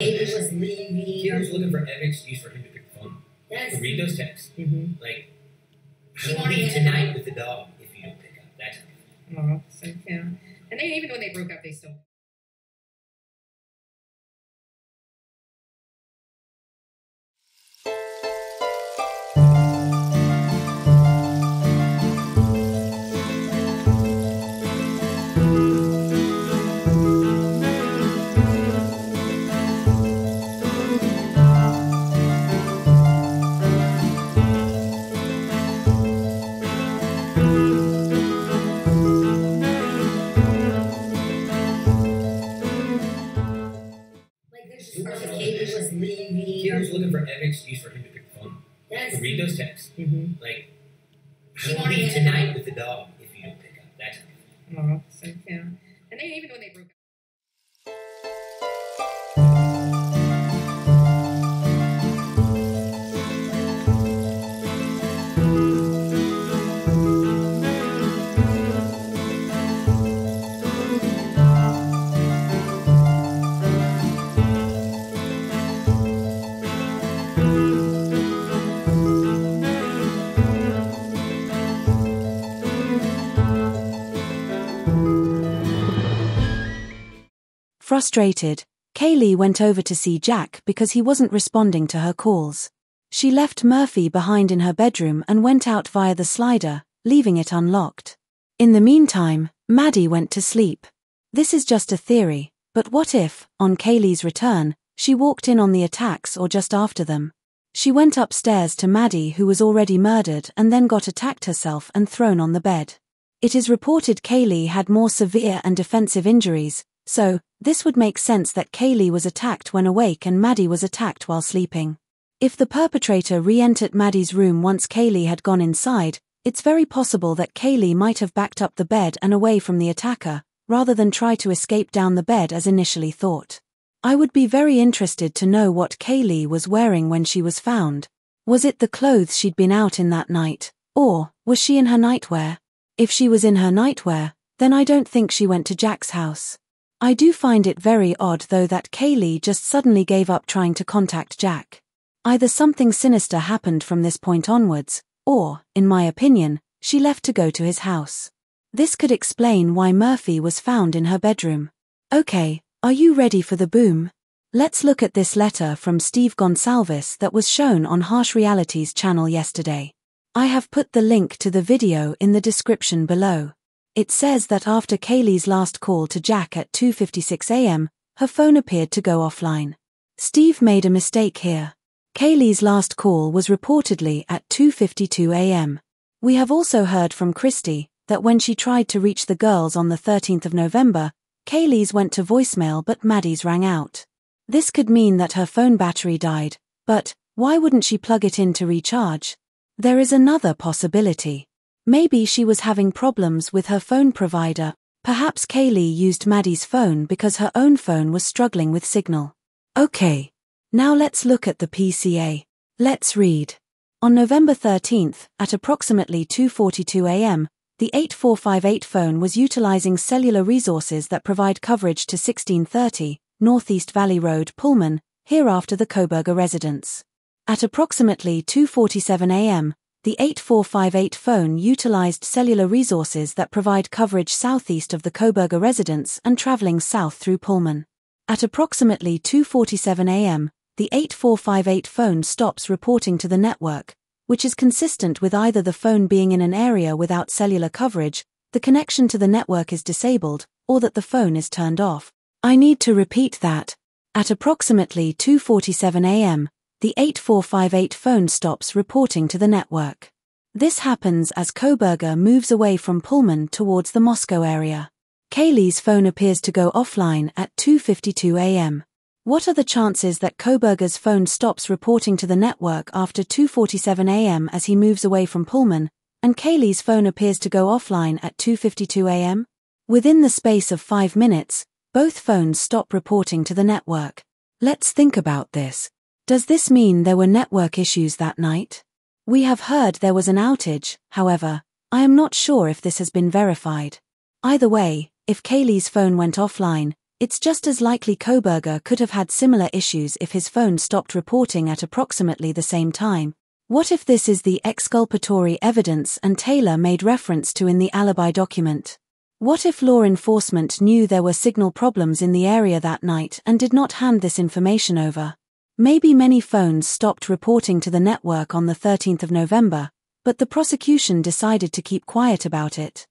Kaylee was leaving. He was looking for every excuse for him to pick the phone. To read those texts. Like, I don't leave tonight with the dog if you don't pick up. That's Oh, so yeah. And they even when they broke up, they still. Kaylee was leaving. He was looking for every excuse for him to pick the phone. To read those texts. Like, I don't leave tonight with the dog if you don't pick up. That's Oh, so yeah. And they even when they broke up. Frustrated, Kaylee went over to see Jack because he wasn't responding to her calls. She left Murphy behind in her bedroom and went out via the slider, leaving it unlocked. In the meantime, Maddie went to sleep. This is just a theory, but what if, on Kaylee's return, she walked in on the attacks or just after them? She went upstairs to Maddie, who was already murdered, and then got attacked herself and thrown on the bed. It is reported Kaylee had more severe and defensive injuries, so this would make sense that Kaylee was attacked when awake and Maddie was attacked while sleeping. If the perpetrator re-entered Maddie's room once Kaylee had gone inside, it's very possible that Kaylee might have backed up the bed and away from the attacker, rather than try to escape down the bed as initially thought. I would be very interested to know what Kaylee was wearing when she was found. Was it the clothes she'd been out in that night, or was she in her nightwear? If she was in her nightwear, then I don't think she went to Jack's house. I do find it very odd though that Kaylee just suddenly gave up trying to contact Jack. Either something sinister happened from this point onwards, or, in my opinion, she left to go to his house. This could explain why Murphy was found in her bedroom. Okay, are you ready for the boom? Let's look at this letter from Steve Gonsalves that was shown on Harsh Reality's channel yesterday. I have put the link to the video in the description below. It says that after Kaylee's last call to Jack at 2:56 a.m., her phone appeared to go offline. Steve made a mistake here. Kaylee's last call was reportedly at 2:52 a.m. We have also heard from Christy that when she tried to reach the girls on the 13th of November, Kaylee's went to voicemail but Maddie's rang out. This could mean that her phone battery died, but why wouldn't she plug it in to recharge? There is another possibility. Maybe she was having problems with her phone provider. Perhaps Kaylee used Maddie's phone because her own phone was struggling with signal. Okay. Now let's look at the PCA. Let's read. On November 13th, at approximately 2:42 a.m., the 8458 phone was utilizing cellular resources that provide coverage to 1630, Northeast Valley Road, Pullman, hereafter the Koberger residence. At approximately 2:47 a.m., the 8458 phone utilized cellular resources that provide coverage southeast of the Koberger residence and traveling south through Pullman. At approximately 2:47 a.m., the 8458 phone stops reporting to the network, which is consistent with either the phone being in an area without cellular coverage, the connection to the network is disabled, or that the phone is turned off. I need to repeat that. At approximately 2:47 a.m., the 8458 phone stops reporting to the network. This happens as Koberger moves away from Pullman towards the Moscow area. Kaylee's phone appears to go offline at 2:52 a.m. What are the chances that Koberger's phone stops reporting to the network after 2:47 a.m. as he moves away from Pullman, and Kaylee's phone appears to go offline at 2:52 a.m.? Within the space of 5 minutes, both phones stop reporting to the network. Let's think about this. Does this mean there were network issues that night? We have heard there was an outage, however, I am not sure if this has been verified. Either way, if Kaylee's phone went offline, It's just as likely Koberger could have had similar issues if his phone stopped reporting at approximately the same time. What if this is the exculpatory evidence and Taylor made reference to in the alibi document? What if law enforcement knew there were signal problems in the area that night and did not hand this information over? Maybe many phones stopped reporting to the network on the 13th of November, but the prosecution decided to keep quiet about it.